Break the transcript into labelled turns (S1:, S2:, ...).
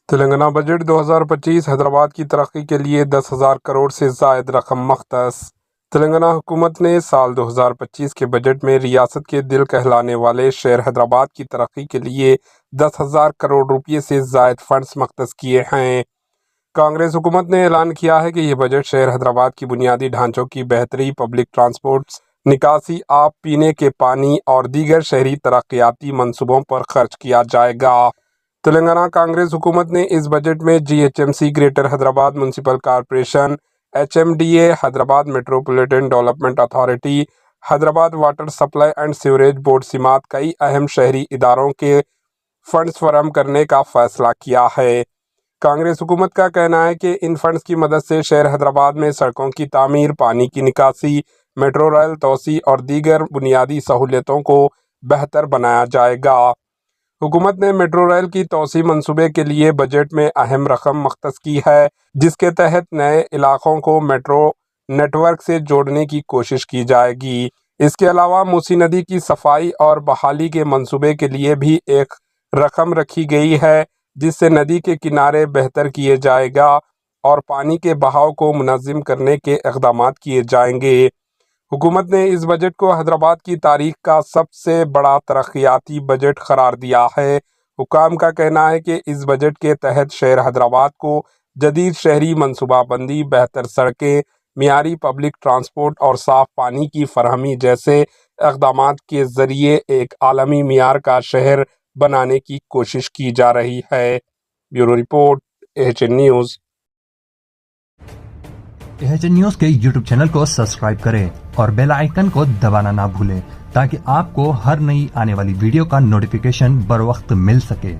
S1: Telangana budget 2025 Hyderabad کی ترقی کے لیے 10,000 کروڑ سے زائد رقم مختص۔ تلنگانہ حکومت نے سال 2025 کے بجٹ میں ریاست کے دل کہلانے والے شہر حیدرآباد کی ترقی کے لیے 10,000 کروڑ روپے سے زائد فنڈز مختص کیے ہیں۔ کانگریس حکومت نے اعلان کیا ہے کہ یہ بجٹ شہر حیدرآباد کی بنیادی ڈھانچوں کی بہتری، پبلک ٹرانسپورٹ، نکاسی آب، پینے کے پانی اور دیگر شہری ترقیاتی منصوبوں پر خرچ کیا جائے گا۔ تلنگانہ کانگریس حکومت نے اس بجٹ میں GHMC greater Hyderabad municipal corporation, HMDA Hyderabad metropolitan development authority, Hyderabad water supply and sewerage board سمیت کئی اہم شہری اداروں کے فنڈز فراہم کرنے کا فیصلہ کیا ہے۔ کانگریس حکومت کا کہنا ہے کہ ان فنڈز کی مدد سے شہر حیدرآباد میں سڑکوں کی تعمیر، پانی کی نکاسی، میٹرو ریل توسیع اور دیگر بنیادی سہولتوں کو بہتر بنایا جائے گا۔ حکومت نے میٹرو ریل کی توسیع منصوبے کے لیے بجٹ میں اہم رقم مختص کی ہے، جس کے تحت نئے علاقوں کو میٹرو نیٹ ورک سے جوڑنے کی کوشش کی جائے گی۔ اس کے علاوہ موسی ندی کی صفائی اور بحالی کے منصوبے کے لیے بھی ایک رقم رکھی گئی ہے، جس سے ندی کے کنارے بہتر کیے جائے گا اور پانی کے بہاؤ کو منظم کرنے کے اقدامات کیے جائیں گے۔ حکومت نے اس بجٹ کو حیدرآباد کی تاریخ کا سب سے بڑا ترقیاتی بجٹ قرار دیا ہے۔ حکام کا کہنا ہے کہ اس بجٹ کے تحت شہر حیدرآباد کو جدید شہری منصوبہ بندی، بہتر سڑکیں، معیاری پبلک ٹرانسپورٹ اور صاف پانی کی فراہمی جیسے اقدامات کے ذریعے ایک عالمی معیار کا شہر بنانے کی کوشش کی جا رہی ہے۔ Bureau report, AHN news.
S2: AHN news کے YouTube چینل کو سبسکرائب کریں اور بیل آئیکن کو دبانا نہ بھولیں تاکہ آپ کو ہر نئی آنے والی ویڈیو کا نوٹیفیکیشن بر وقت مل سکے۔